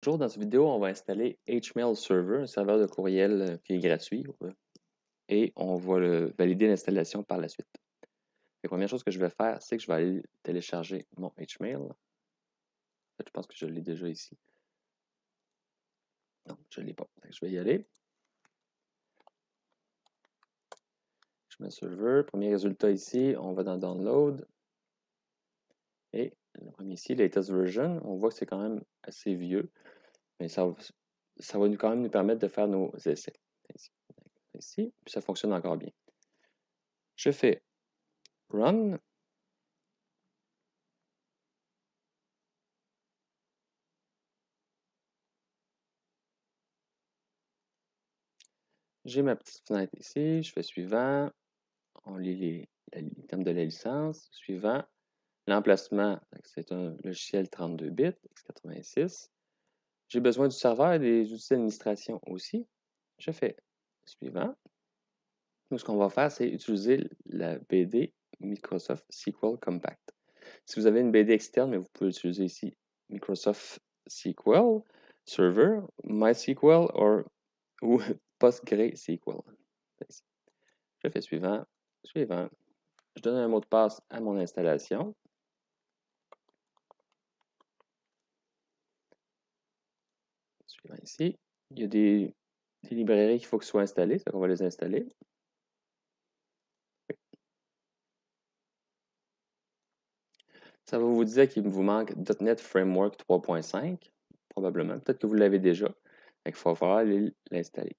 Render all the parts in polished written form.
Bonjour, dans cette vidéo, on va installer HMail Server, un serveur de courriel qui est gratuit, et on va valider l'installation par la suite. La première chose que je vais faire, c'est que je vais aller télécharger mon HMail. En fait, je pense que je l'ai déjà ici. Non, je ne l'ai pas. Je vais y aller. HMail Server, premier résultat ici, on va dans Download. Et le premier ici, Latest Version, on voit que c'est quand même assez vieux, mais ça va quand même nous permettre de faire nos essais. Ici, puis ça fonctionne encore bien. Je fais Run. J'ai ma petite fenêtre ici, je fais suivant, on lit les termes de la licence, suivant, l'emplacement, c'est un logiciel 32 bits, x86. J'ai besoin du serveur et des outils d'administration aussi. Je fais suivant. Nous, ce qu'on va faire, c'est utiliser la BD Microsoft SQL Compact. Si vous avez une BD externe, mais vous pouvez utiliser ici Microsoft SQL Server, MySQL ou PostgreSQL. Je fais suivant, suivant. Je donne un mot de passe à mon installation. Suivant ici. Il y a des librairies qu'il faut que soient installées, donc on va les installer. Ça va vous dire qu'il vous manque .NET Framework 3.5, probablement. Peut-être que vous l'avez déjà. Il va falloir aller l'installer.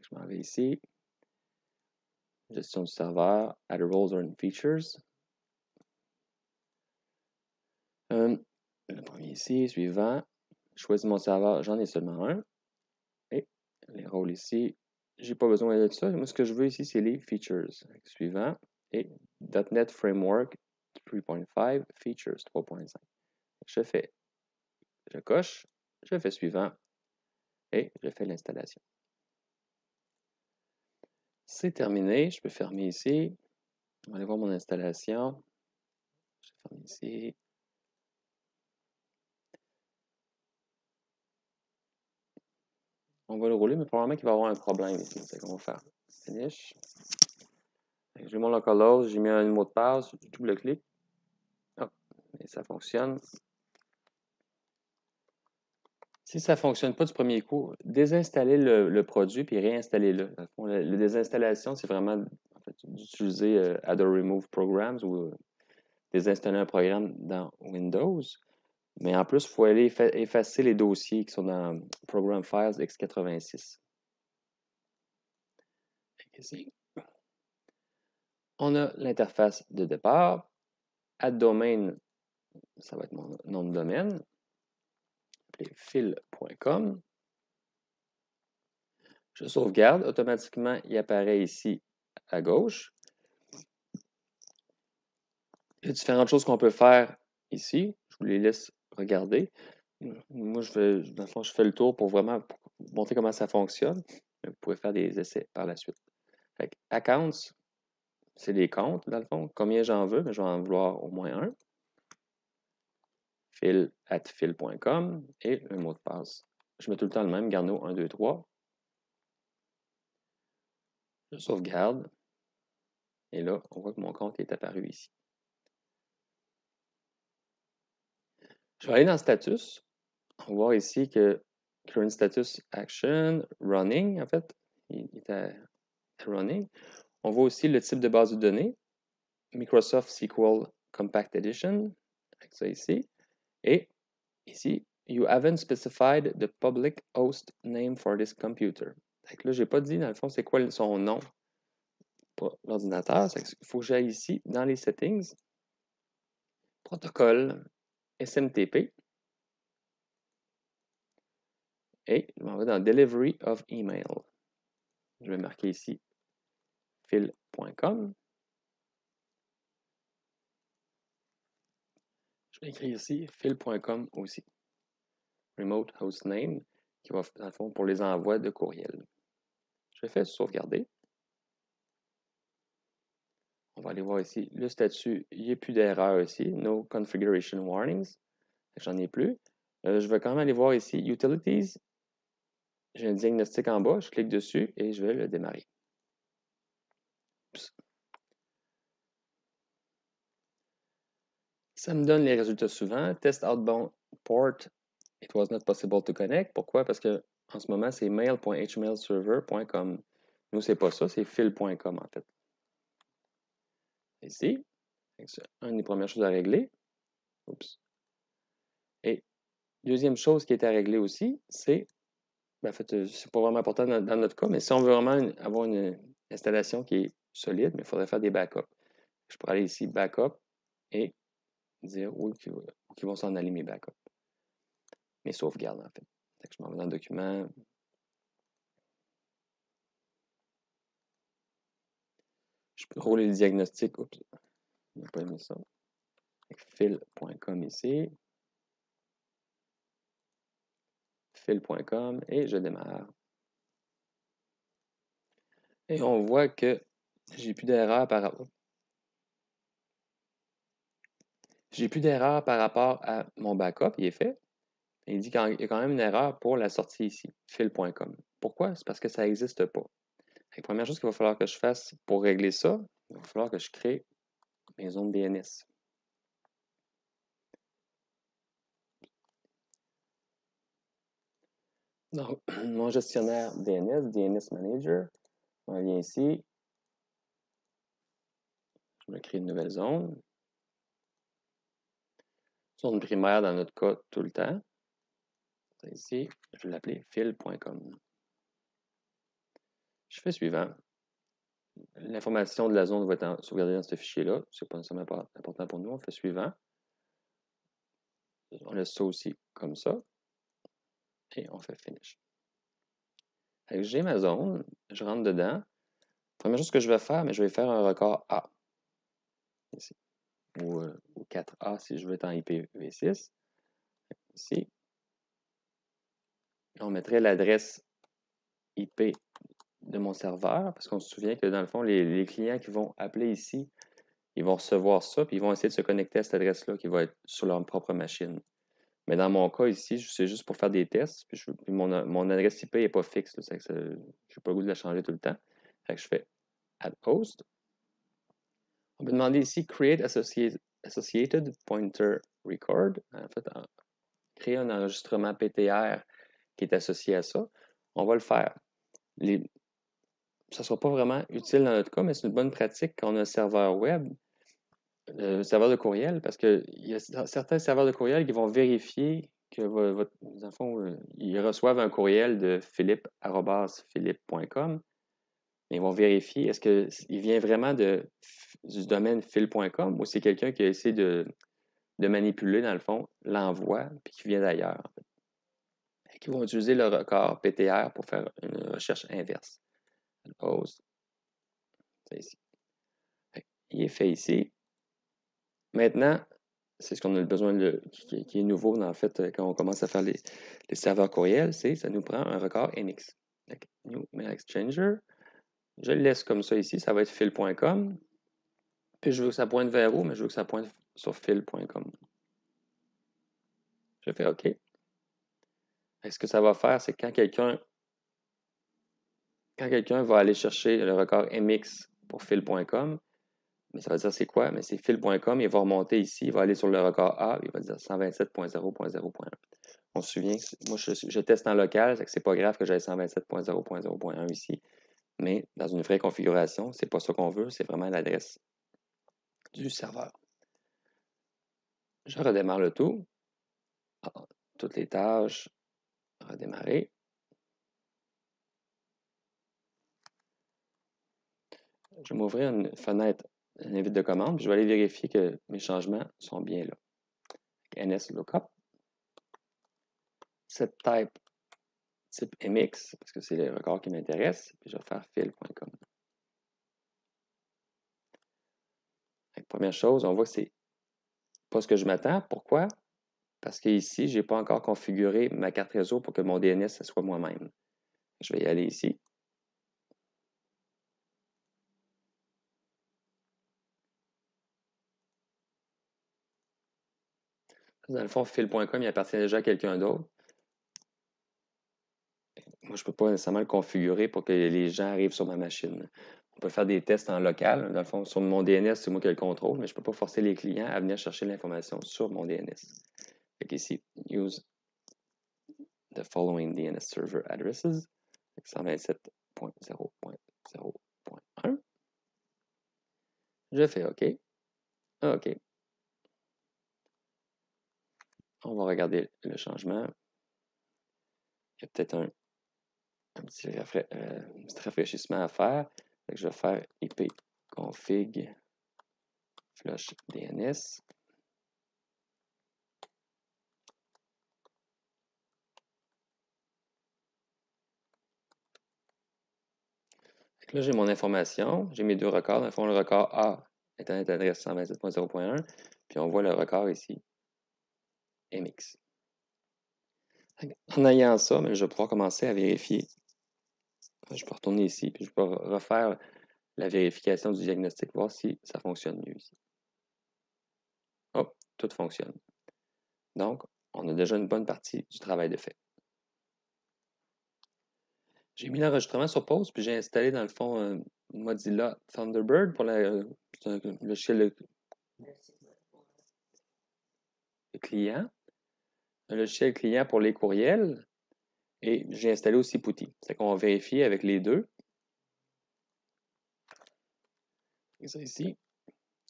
Je m'en vais ici. Gestion du serveur, Add Roles and Features. Le premier ici, suivant. Je choisis mon serveur, j'en ai seulement un. Et les rôles ici, j'ai pas besoin de ça. Moi, ce que je veux ici, c'est les features. Suivant. Et .NET Framework 3.5 Features 3.5. Je coche, je fais suivant et je fais l'installation. C'est terminé. Je peux fermer ici. On va aller voir mon installation. Je ferme ici. On va le rouler, mais probablement qu'il va y avoir un problème ici. C'est qu'on va faire Finish. J'ai mon localhost, j'ai mis un mot de passe, je double-clique. Oh, et ça fonctionne. Si ça ne fonctionne pas du premier coup, désinstallez le produit puis réinstallez-le. La désinstallation, c'est vraiment en fait, d'utiliser Add or Remove Programs ou désinstaller un programme dans Windows. Mais en plus, il faut aller effacer les dossiers qui sont dans Program Files x86. Ici. On a l'interface de départ. Add Domain, ça va être mon nom de domaine. Fil.com. Je sauvegarde. Automatiquement, il apparaît ici à gauche. Il y a différentes choses qu'on peut faire ici. Je vous les laisse regarder. Moi, dans le fond, je fais le tour pour vraiment montrer comment ça fonctionne. Vous pouvez faire des essais par la suite. Fait que Accounts, c'est les comptes, dans le fond. Combien j'en veux? Mais je vais en vouloir au moins un. Fil@fil.com et le mot de passe. Je mets tout le temps le même, Garneau 1, 2, 3. Je sauvegarde. Et là, on voit que mon compte est apparu ici. Je vais aller dans Status. On va voir ici que Current Status Action, Running, en fait, il est à Running. On voit aussi le type de base de données, Microsoft SQL Compact Edition, avec ça ici. Et ici, You haven't specified the public host name for this computer. Donc là, je n'ai pas dit, dans le fond, c'est quoi son nom pour l'ordinateur. Il faut que j'aille ici, dans les settings, protocole, SMTP, et je m'en vais dans Delivery of Email. Je vais marquer ici fil.com. Je vais écrire ici fil.com aussi. Remote host name, qui va, dans le fond, pour les envois de courriel. Je fais sauvegarder. On va aller voir ici le statut. Il n'y a plus d'erreur ici. No configuration warnings. J'en ai plus. Je vais quand même aller voir ici Utilities. J'ai un diagnostic en bas, je clique dessus et je vais le démarrer. Oups. Ça me donne les résultats suivants. Test outbound port, it was not possible to connect. Pourquoi? Parce que en ce moment, c'est mail.htmailserver.com. Nous, c'est pas ça, c'est fil.com en fait. Ici, c'est une des premières choses à régler. Oups. Et deuxième chose qui est à régler aussi, c'est, ben, en fait, c'est pas vraiment important dans notre cas, mais si on veut vraiment avoir une installation qui est solide, il faudrait faire des backups. Je pourrais aller ici, backup, et dire où ils vont s'en aller mes backups. Mes sauvegardes, en fait. Je m'en vais dans le document. Je peux rouler le diagnostic. Oups, je n'ai pas aimé ça. Fil.com ici. Fil.com et je démarre. Et on voit que j'ai plus d'erreur par rapport. J'ai plus d'erreur par rapport à mon backup, il est fait. Il dit qu'il y a quand même une erreur pour la sortie ici, fil.com. Pourquoi? C'est parce que ça n'existe pas. La première chose qu'il va falloir que je fasse pour régler ça, il va falloir que je crée mes zones DNS. Donc, mon gestionnaire DNS, DNS Manager, on vient ici, je me crée une nouvelle zone. Zone primaire dans notre cas tout le temps. Ici, je vais l'appeler fil.com. Je fais suivant. L'information de la zone va être sauvegardée dans ce fichier-là. Ce n'est pas nécessairement important pour nous. On fait suivant. On laisse ça aussi comme ça. Et on fait finish. J'ai ma zone. Je rentre dedans. Première chose que je vais faire, mais je vais faire un record A. Ici. Ou 4A si je veux être en IPv6. Ici. On mettrait l'adresse IP de mon serveur, parce qu'on se souvient que dans le fond, les clients qui vont appeler ici, ils vont recevoir ça, puis ils vont essayer de se connecter à cette adresse-là qui va être sur leur propre machine. Mais dans mon cas ici, c'est juste pour faire des tests, puis mon adresse IP n'est pas fixe, je n'ai pas le goût de la changer tout le temps. Fait que je fais add host. On peut demander ici create associated pointer record. En fait, créer un enregistrement PTR qui est associé à ça. On va le faire. Ça ne sera pas vraiment utile dans notre cas, mais c'est une bonne pratique quand on a un serveur web, serveur de courriel, parce qu'il y a certains serveurs de courriel qui vont vérifier que dans le fond, ils reçoivent un courriel de philippe@philippe.com, mais ils vont vérifier est-ce qu'il vient vraiment du domaine fil.com ou c'est quelqu'un qui a essayé de manipuler, dans le fond, l'envoi puis qui vient d'ailleurs. En fait. Ils vont utiliser le record PTR pour faire une recherche inverse. Pause. C'est ici. Il est fait ici. Maintenant, c'est ce qu'on a besoin qui est nouveau, en fait, quand on commence à faire les serveurs courriels, c'est ça nous prend un record NX. New Mail Exchanger. Je le laisse comme ça ici, ça va être fil.com. Puis je veux que ça pointe vers où, mais je veux que ça pointe sur fil.com. Je fais OK. Et ce que ça va faire, c'est que quand quelqu'un va aller chercher le record MX pour fil.com, mais ça va dire c'est quoi? Mais c'est fil.com, il va remonter ici, il va aller sur le record A, il va dire 127.0.0.1. On se souvient, moi je teste en local, c'est pas grave que j'aille 127.0.0.1 ici, mais dans une vraie configuration, c'est pas ça qu'on veut, c'est vraiment l'adresse du serveur. Je redémarre le tout. Toutes les tâches, redémarrer. Je vais m'ouvrir une fenêtre, une invite de commande, puis je vais aller vérifier que mes changements sont bien là. NS lookup. Set type MX, parce que c'est le record qui m'intéresse, puis je vais faire fil.com. Première chose, on voit que c'est pas ce que je m'attends. Pourquoi? Parce qu'ici, je n'ai pas encore configuré ma carte réseau pour que mon DNS, ce soit moi-même. Je vais y aller ici. Dans le fond, fil.com, il appartient déjà à quelqu'un d'autre. Moi, je ne peux pas nécessairement le configurer pour que les gens arrivent sur ma machine. On peut faire des tests en local. Dans le fond, sur mon DNS, c'est moi qui le contrôle, mais je ne peux pas forcer les clients à venir chercher l'information sur mon DNS. Fait qu'ici, use the following DNS server addresses. 127.0.0.1. Je fais OK. OK. On va regarder le changement. Il y a peut-être un petit rafraîchissement à faire. Fait que je vais faire IP config flush DNS. Là, j'ai mon information, j'ai mes deux records. Dans le fond, le record A, Internet adresse 127.0.1, puis on voit le record ici, MX. En ayant ça, je vais pouvoir commencer à vérifier. Je peux retourner ici, puis je peux refaire la vérification du diagnostic, voir si ça fonctionne mieux ici. Hop, tout fonctionne. Donc, on a déjà une bonne partie du travail de fait. J'ai mis l'enregistrement sur pause, puis j'ai installé dans le fond Mozilla Thunderbird pour le logiciel de client, un logiciel client pour les courriels, et j'ai installé aussi Putty. C'est qu'on va vérifier avec les deux. Et ça ici.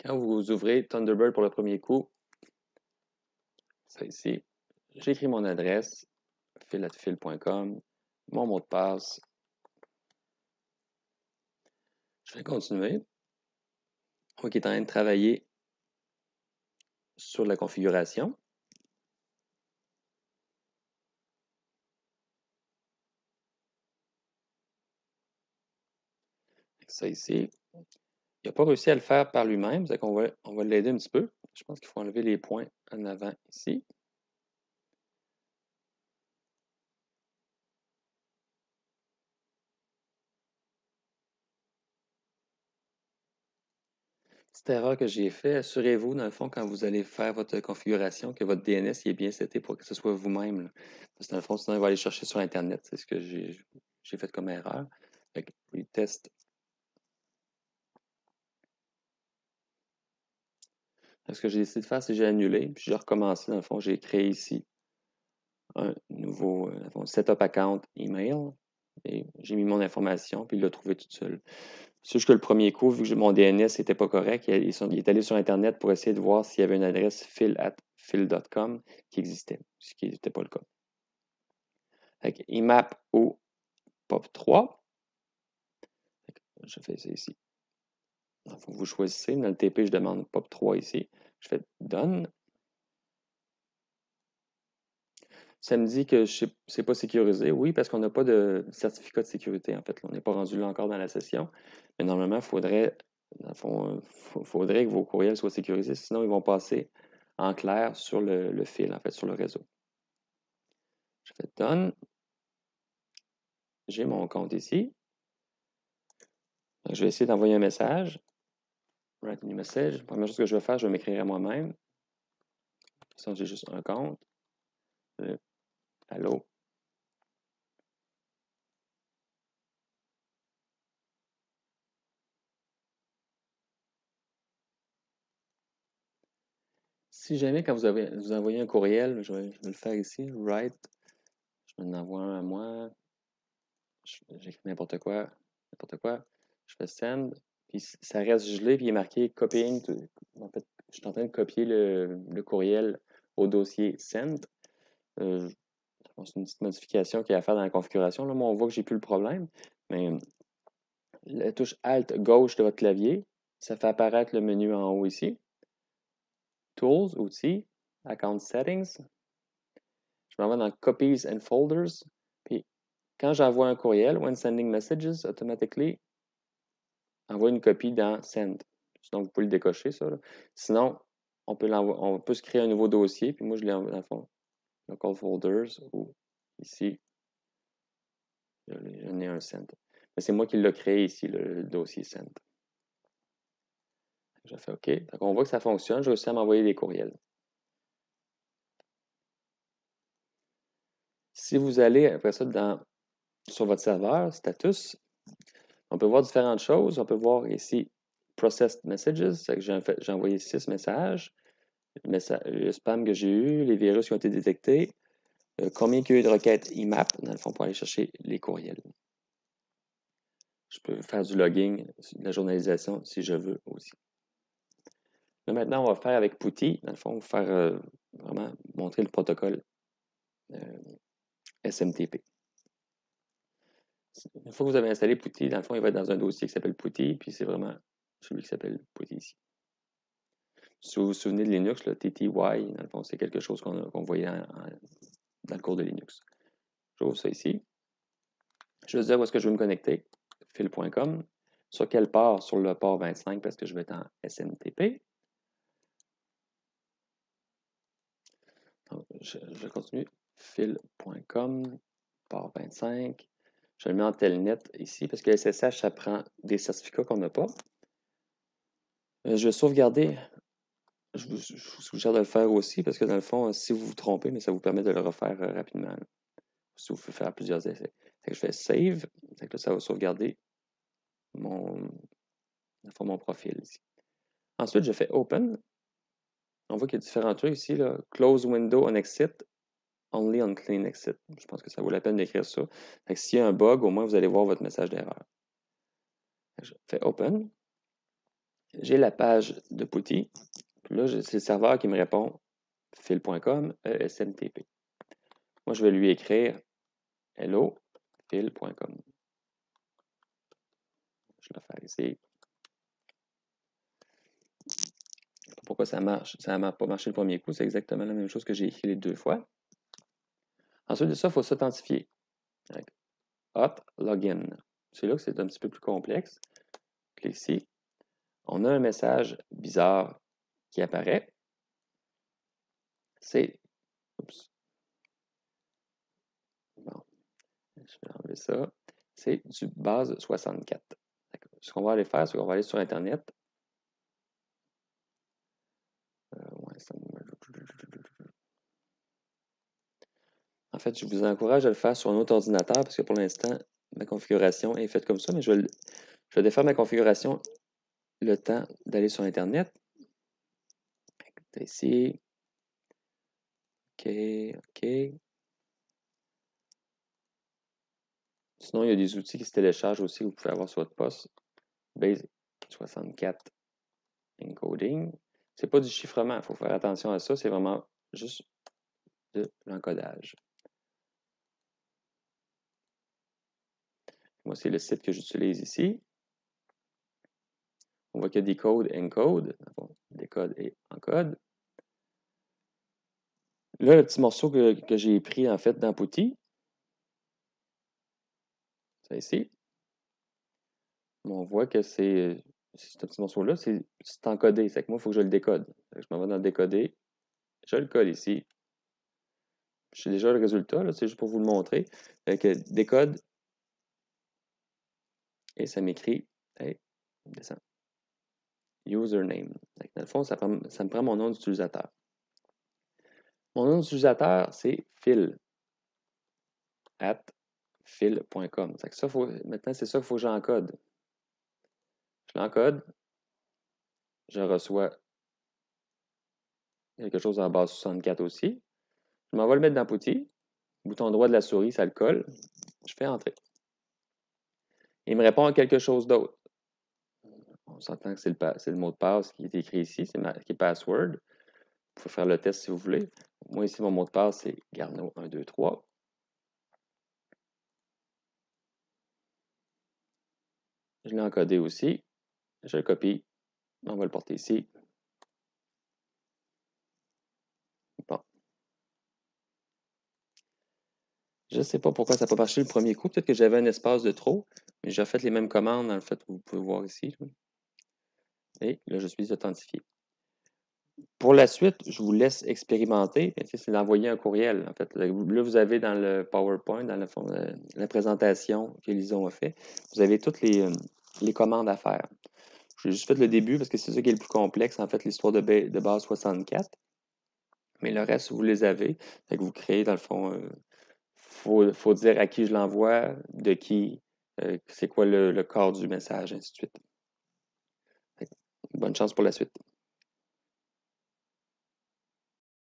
Quand vous ouvrez Thunderbird pour le premier coup, ça ici, j'écris mon adresse, fil@fil.com, mon mot de passe. Je vais continuer. On voit qu'il est en train de travailler sur la configuration. Ça ici. Il n'a pas réussi à le faire par lui-même, c'est qu'on va l'aider un petit peu. Je pense qu'il faut enlever les points en avant ici. Petite erreur que j'ai fait, assurez-vous, dans le fond, quand vous allez faire votre configuration, que votre DNS est bien seté pour que ce soit vous-même. Parce que dans le fond, sinon, il va aller chercher sur Internet. C'est ce que j'ai fait comme erreur. Fait que retest. Ce que j'ai décidé de faire, c'est que j'ai annulé, puis j'ai recommencé. Dans le fond, j'ai créé ici un nouveau setup account email. Et j'ai mis mon information, puis il l'a trouvé tout seul. C'est juste que le premier coup, vu que mon DNS n'était pas correct, il est allé sur Internet pour essayer de voir s'il y avait une adresse fil@fil.com qui existait, ce qui n'était pas le cas. Fait IMAP ou POP3. Je fais ça ici. Donc, vous choisissez. Dans le TP, je demande POP3 ici. Je fais Done. Ça me dit que ce n'est pas sécurisé. Oui, parce qu'on n'a pas de certificat de sécurité, en fait. On n'est pas rendu là encore dans la session. Mais normalement, il faudrait, dans le fond, faudrait que vos courriels soient sécurisés, sinon ils vont passer en clair sur le fil, en fait, sur le réseau. Je fais Done. J'ai mon compte ici. Donc, je vais essayer d'envoyer un message. Write a new message. La première chose que je vais faire, je vais m'écrire à moi-même. Sinon, j'ai juste un compte. Allô? Si jamais, quand vous envoyez un courriel, je vais le faire ici, write, je m'en envoie un à moi, j'écris n'importe quoi, je fais send, puis ça reste gelé, puis il est marqué copying. En fait, je suis en train de copier le courriel au dossier send. C'est une petite modification qu'il y a à faire dans la configuration. Là, moi, on voit que j'ai plus le problème, mais la touche Alt gauche de votre clavier, ça fait apparaître le menu en haut ici. Tools, outils, Account Settings. Je m'en vais dans Copies and Folders. Puis, quand j'envoie un courriel, when sending messages, automatically, envoie une copie dans Send. Donc, vous pouvez le décocher, ça. Là. Sinon, on peut se créer un nouveau dossier. Puis moi, je l'ai dans le fond, Local Folders, ou ici, j'en ai un Send. Mais c'est moi qui l'ai créé ici, le dossier Send. Je fais OK. Donc, on voit que ça fonctionne. Je réussis à m'envoyer des courriels. Si vous allez après ça sur votre serveur, status, on peut voir différentes choses. On peut voir ici Processed Messages, c'est que j'ai envoyé 6 messages, le spam que j'ai eu, les virus qui ont été détectés, combien il y a eu de requêtes IMAP, dans le fond, pour aller chercher les courriels. Je peux faire du logging, de la journalisation si je veux aussi. Là, maintenant, on va faire avec Putty, dans le fond, faire vraiment montrer le protocole SMTP. Une fois que vous avez installé Putty, dans le fond, il va être dans un dossier qui s'appelle Putty, puis c'est vraiment celui qui s'appelle Putty ici. Si vous vous souvenez de Linux, le TTY, dans le fond, c'est quelque chose qu'on voyait dans le cours de Linux. J'ouvre ça ici. Je vais dire où est-ce que je veux me connecter. Fil.com. Sur quel port? Sur le port 25 parce que je vais être en SMTP. Donc, je continue. Fil.com, port 25. Je le mets en telnet ici parce que SSH, ça prend des certificats qu'on n'a pas. Je vais sauvegarder. Je vous suggère de le faire aussi parce que dans le fond, si vous vous trompez, mais ça vous permet de le refaire rapidement. Si vous pouvez faire plusieurs essais. Je fais save. Là, ça va sauvegarder mon profil ici. Ensuite, je fais open. On voit qu'il y a différents trucs ici. Là. Close window on exit. Only on clean exit. Je pense que ça vaut la peine d'écrire ça. S'il y a un bug, au moins vous allez voir votre message d'erreur. Je fais open. J'ai la page de Putty. Puis là, c'est le serveur qui me répond fil.com SMTP. Moi, je vais lui écrire hello fil.com. Je vais le faire ici. Pourquoi ça marche? Ça n'a pas marché le premier coup. C'est exactement la même chose que j'ai écrit les 2 fois. Ensuite de ça, il faut s'authentifier. Hot login. C'est là que c'est un petit peu plus complexe. Clique ici. On a un message bizarre qui apparaît. C'est. Oups. Bon. Je vais enlever ça. C'est du base 64. Ce qu'on va aller faire, c'est qu'on va aller sur Internet. En fait, je vous encourage à le faire sur un autre ordinateur parce que pour l'instant, ma configuration est faite comme ça, mais je vais défaire ma configuration le temps d'aller sur Internet. Ici. OK, OK. Sinon, il y a des outils qui se téléchargent aussi que vous pouvez avoir sur votre poste. Base 64 encoding. C'est pas du chiffrement, il faut faire attention à ça, c'est vraiment juste de l'encodage. Moi, c'est le site que j'utilise ici. On voit qu'il y a des codes encode, décode et encode. Là, le petit morceau que j'ai pris en fait dans Putty, c'est ici. On voit que c'est ce petit morceau-là, c'est encodé. C'est que moi, il faut que je le décode. Je m'en vais dans le décoder. Je le colle ici. J'ai déjà le résultat, c'est juste pour vous le montrer. Décode. Et ça m'écrit, hey, descend. Username. Dans le fond, ça me prend mon nom d'utilisateur. Mon nom d'utilisateur, c'est Phil. @phil.com. Maintenant, c'est ça qu'il faut que j'encode. Je l'encode. Je reçois quelque chose en base 64 aussi. Je m'en vais le mettre dans Putty. Bouton droit de la souris, ça le colle. Je fais entrer. Il me répond à quelque chose d'autre. On s'entend que c'est le mot de passe qui est écrit ici, qui est password. Vous pouvez faire le test si vous voulez. Moi, ici, mon mot de passe, c'est Garneau123. Je l'ai encodé aussi. Je le copie. On va le porter ici. Bon. Je ne sais pas pourquoi ça n'a pas marché le premier coup. Peut-être que j'avais un espace de trop, mais j'ai fait les mêmes commandes, en fait, vous pouvez voir ici. Et là, je suis authentifié. Pour la suite, je vous laisse expérimenter. C'est d'envoyer un courriel. En fait, là, vous avez dans le PowerPoint, dans la présentation que Lison a fait, vous avez toutes les commandes à faire. J'ai juste fait le début parce que c'est ça qui est le plus complexe, en fait, l'histoire de base 64. Mais le reste, vous les avez. Fait que vous créez, dans le fond, faut dire à qui je l'envoie, de qui, c'est quoi le corps du message, ainsi de suite. Bonne chance pour la suite.